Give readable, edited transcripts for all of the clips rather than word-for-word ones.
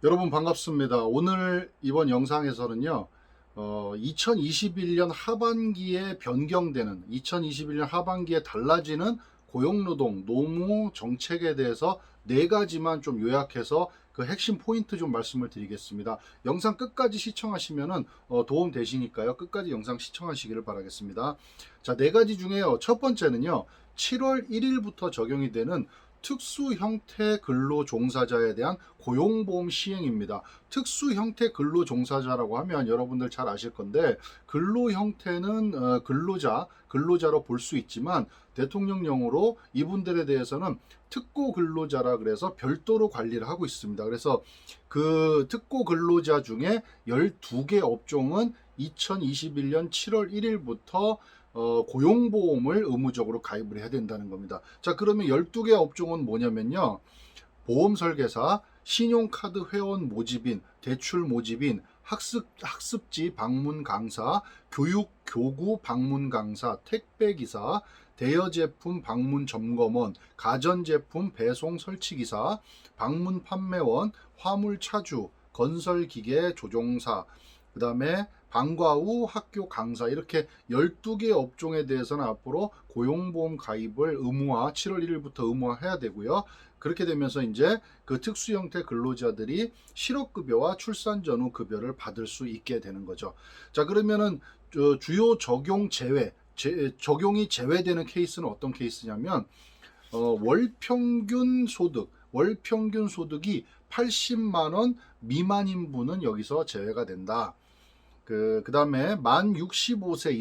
여러분 반갑습니다. 오늘 이번 영상에서는요, 2021년 하반기에 변경되는, 2021년 하반기에 달라지는 고용노동, 노무 정책에 대해서 네 가지만 좀 요약해서 그 핵심 포인트 좀 말씀을 드리겠습니다. 영상 끝까지 시청하시면은 도움 되시니까요. 끝까지 영상 시청하시기를 바라겠습니다. 자, 네 가지 중에요. 첫 번째는요, 7월 1일부터 적용이 되는 특수 형태 근로 종사자에 대한 고용보험 시행입니다. 특수 형태 근로 종사자라고 하면 여러분들 잘 아실 건데, 근로 형태는 근로자로 볼 수 있지만 대통령령으로 이분들에 대해서는 특고 근로자라 그래서 별도로 관리를 하고 있습니다. 그래서 그 특고 근로자 중에 12개 업종은 2021년 7월 1일부터 고용보험을 의무적으로 가입을 해야 된다는 겁니다. 자, 그러면 12개 업종은 뭐냐면요. 보험 설계사, 신용카드 회원 모집인, 대출 모집인, 학습지 방문 강사, 교육 교구 방문 강사, 택배 기사, 대여 제품 방문 점검원, 가전 제품 배송 설치 기사, 방문 판매원, 화물 차주, 건설 기계 조종사, 그다음에 방과 후 학교 강사, 이렇게 12개 업종에 대해서는 앞으로 고용보험 가입을 의무화, 7월 1일부터 의무화해야 되고요. 그렇게 되면서 이제 그 특수 형태 근로자들이 실업급여와 출산 전후 급여를 받을 수 있게 되는 거죠. 자, 그러면은 주요 적용 적용이 제외되는 케이스는 어떤 케이스냐면, 월 평균 소득이 80만 원 미만인 분은 여기서 제외가 된다. 그다음에 만 65세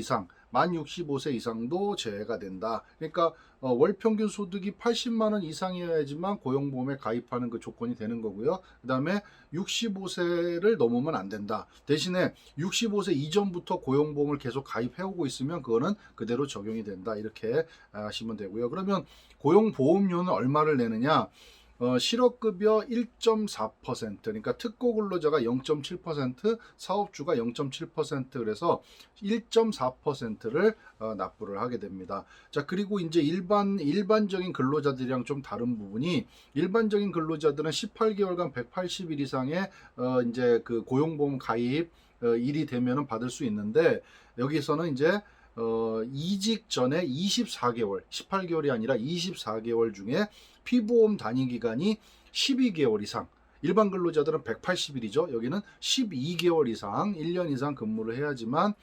이상도 제외가 된다. 그러니까 월 평균 소득이 80만 원 이상이어야지만 고용보험에 가입하는 그 조건이 되는 거고요. 그다음에 65세를 넘으면 안 된다. 대신에 65세 이전부터 고용보험을 계속 가입해 오고 있으면 그거는 그대로 적용이 된다. 이렇게 하시면 되고요. 그러면 고용보험료는 얼마를 내느냐? 실업급여 1.4%, 그러니까 특고 근로자가 0.7%, 사업주가 0.7%, 그래서 1.4%를 납부를 하게 됩니다. 자, 그리고 이제 일반적인 근로자들이랑 좀 다른 부분이, 일반적인 근로자들은 18개월간 180일 이상의 이제 그 고용보험 가입 일이 되면은 받을 수 있는데, 여기서는 이제 이직 전에 24개월, 18개월이 아니라 24개월 중에 피보험 단위 기간이 12개월 이상, 일반 근로자들은 180일이죠. 여기는 12개월 이상, 1년 이상 근무를 해야지만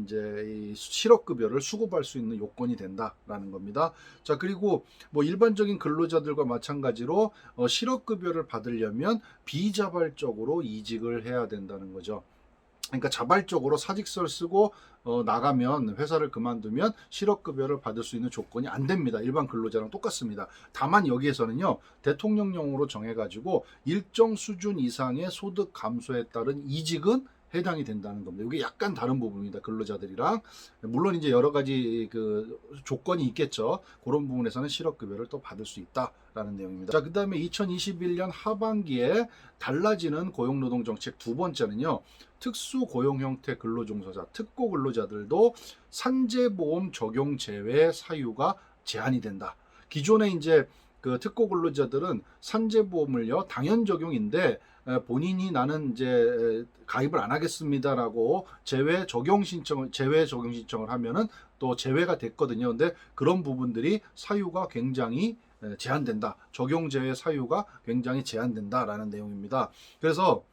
이제 이 실업급여를 수급할 수 있는 요건이 된다라는 겁니다. 자, 그리고 뭐 일반적인 근로자들과 마찬가지로 실업급여를 받으려면 비자발적으로 이직을 해야 된다는 거죠. 그러니까 자발적으로 사직서를 쓰고 나가면, 회사를 그만두면 실업급여를 받을 수 있는 조건이 안 됩니다. 일반 근로자랑 똑같습니다. 다만 여기에서는요, 대통령령으로 정해가지고 일정 수준 이상의 소득 감소에 따른 이직은 해당이 된다는 겁니다. 이게 약간 다른 부분입니다. 근로자들이랑. 물론 이제 여러 가지 그 조건이 있겠죠. 그런 부분에서는 실업급여를 또 받을 수 있다라는 내용입니다. 자, 그 다음에 2021년 하반기에 달라지는 고용노동정책 두 번째는요, 특수 고용 형태 근로종사자, 특고 근로자들도 산재보험 적용 제외 사유가 제한이 된다. 기존에 이제 그 특고 근로자들은 산재보험을요, 당연 적용인데 본인이 나는 이제 가입을 안 하겠습니다라고 제외 적용 신청을 하면은 또 제외가 됐거든요. 근데 그런 부분들이 사유가 굉장히 제한된다. 적용 제외 사유가 굉장히 제한된다라는 내용입니다. 그래서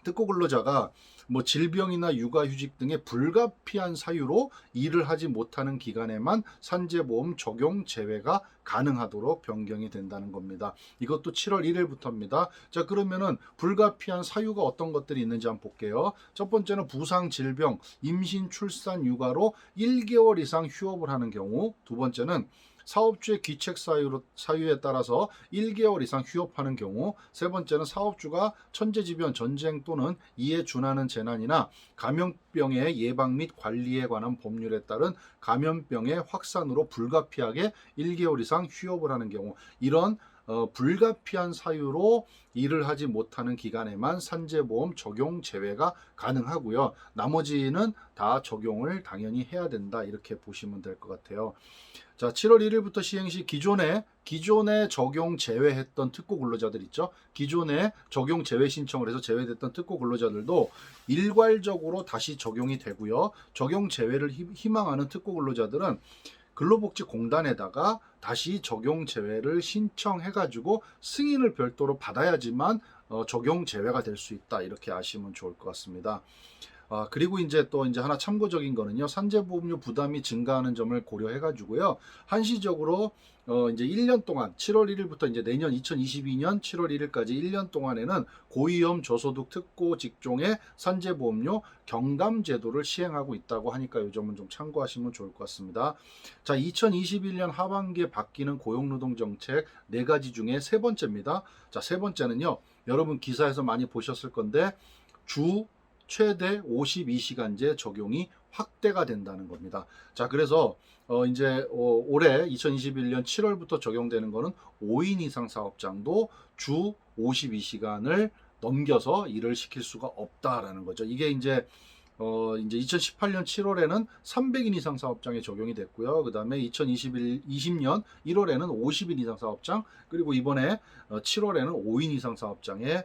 특고 근로자가 뭐 질병이나 육아휴직 등의 불가피한 사유로 일을 하지 못하는 기간에만 산재보험 적용 제외가 가능하도록 변경이 된다는 겁니다. 이것도 7월 1일부터입니다. 자, 그러면은 불가피한 사유가 어떤 것들이 있는지 한번 볼게요. 첫 번째는 부상, 질병, 임신, 출산, 육아로 1개월 이상 휴업을 하는 경우. 두 번째는 사업주의 귀책 사유에 따라서 1개월 이상 휴업하는 경우. 세 번째는 사업주가 천재지변, 전쟁 또는 이에 준하는 재난이나 감염병의 예방 및 관리에 관한 법률에 따른 감염병의 확산으로 불가피하게 1개월 이상 휴업을 하는 경우. 이런 불가피한 사유로 일을 하지 못하는 기간에만 산재보험 적용 제외가 가능하고요. 나머지는 다 적용을 당연히 해야 된다. 이렇게 보시면 될 것 같아요. 자, 7월 1일부터 시행 시 기존에 적용 제외했던 특고 근로자들 있죠. 기존에 적용 제외 신청을 해서 제외됐던 특고 근로자들도 일괄적으로 다시 적용이 되고요. 적용 제외를 희망하는 특고 근로자들은 근로복지공단에다가 다시 적용 제외를 신청해가지고 승인을 별도로 받아야지만 적용 제외가 될 수 있다. 이렇게 아시면 좋을 것 같습니다. 그리고 이제 또 이제 하나 참고적인 거는요. 산재보험료 부담이 증가하는 점을 고려해가지고요. 한시적으로 이제 1년 동안 7월 1일부터 이제 내년 2022년 7월 1일까지 1년 동안에는 고위험 저소득 특고 직종의 산재보험료 경감 제도를 시행하고 있다고 하니까 이 점은 좀 참고하시면 좋을 것 같습니다. 자, 2021년 하반기에 바뀌는 고용노동 정책 4가지 중에 세 번째입니다. 자, 세 번째는요. 여러분 기사에서 많이 보셨을 건데 주 최대 52시간제 적용이 확대가 된다는 겁니다. 자, 그래서 이제 올해 2021년 7월부터 적용되는 거는 5인 이상 사업장도 주 52시간을 넘겨서 일을 시킬 수가 없다라는 거죠. 이게 이제 2018년 7월에는 300인 이상 사업장에 적용이 됐고요. 그 다음에 2020년 1월에는 50인 이상 사업장, 그리고 이번에 7월에는 5인 이상 사업장에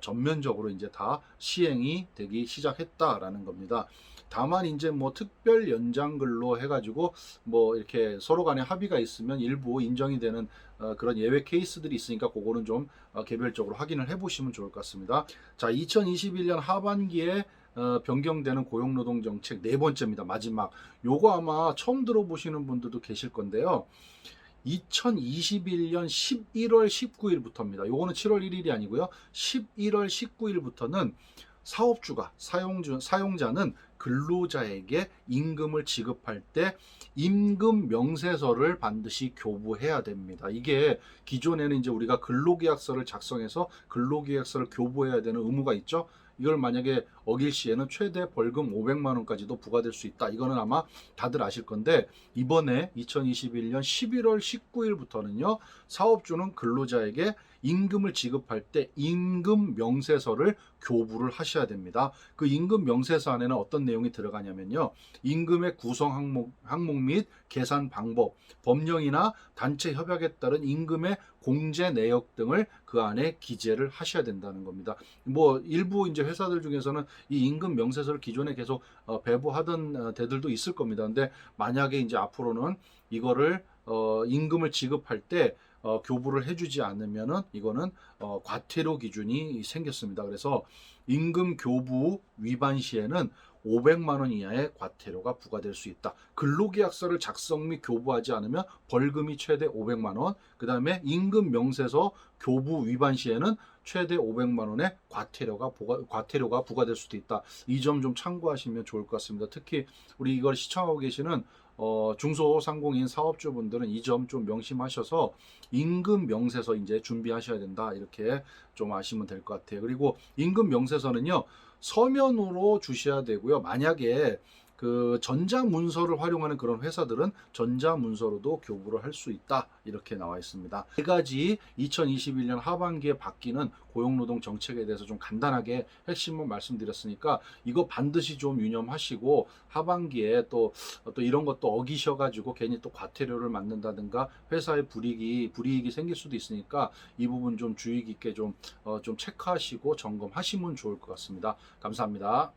전면적으로 이제 다 시행이 되기 시작했다라는 겁니다. 다만 이제 뭐 특별 연장 근로 해가지고 뭐 이렇게 서로 간에 합의가 있으면 일부 인정이 되는 그런 예외 케이스들이 있으니까 그거는 좀 개별적으로 확인을 해보시면 좋을 것 같습니다. 자, 2021년 하반기에 변경되는 고용노동 정책 네 번째입니다. 마지막. 요거 아마 처음 들어보시는 분들도 계실 건데요. 2021년 11월 19일부터입니다. 요거는 7월 1일이 아니고요. 11월 19일부터는 사업주가 사용자는 근로자에게 임금을 지급할 때 임금 명세서를 반드시 교부해야 됩니다. 이게 기존에는 이제 우리가 근로계약서를 작성해서 근로계약서를 교부해야 되는 의무가 있죠. 이걸 만약에 어길 시에는 최대 벌금 500만 원까지도 부과될 수 있다. 이거는 아마 다들 아실 건데 이번에 2021년 11월 19일부터는요. 사업주는 근로자에게 임금을 지급할 때 임금 명세서를 교부를 하셔야 됩니다. 그 임금 명세서 안에는 어떤 내용이 들어가냐면요. 임금의 구성 항목 및 계산 방법, 법령이나 단체 협약에 따른 임금의 공제 내역 등을 그 안에 기재를 하셔야 된다는 겁니다. 뭐 일부 이제 회사들 중에서는 이 임금 명세서를 기존에 계속 배부하던 데들도 있을 겁니다. 근데 만약에 이제 앞으로는 이거를 임금을 지급할 때 교부를 해주지 않으면은 이거는 과태료 기준이 생겼습니다. 그래서 임금 교부 위반 시에는 500만 원 이하의 과태료가 부과될 수 있다. 근로계약서를 작성 및 교부하지 않으면 벌금이 최대 500만 원, 그 다음에 임금 명세서 교부 위반 시에는 최대 500만 원의 과태료가 부과될 수도 있다. 이 점 좀 참고하시면 좋을 것 같습니다. 특히 우리 이걸 시청하고 계시는 중소상공인 사업주분들은 이 점 좀 명심하셔서 임금 명세서 이제 준비하셔야 된다. 이렇게 좀 아시면 될 것 같아요. 그리고 임금 명세서는요, 서면으로 주셔야 되고요. 만약에 그 전자문서를 활용하는 그런 회사들은 전자문서로도 교부를 할 수 있다. 이렇게 나와 있습니다. 네 가지 2021년 하반기에 바뀌는 고용노동 정책에 대해서 좀 간단하게 핵심만 말씀드렸으니까 이거 반드시 좀 유념하시고 하반기에 또 이런 것도 어기셔가지고 괜히 또 과태료를 맞는다든가 회사에 불이익이 생길 수도 있으니까 이 부분 좀 주의 깊게 좀 체크하시고 점검하시면 좋을 것 같습니다. 감사합니다.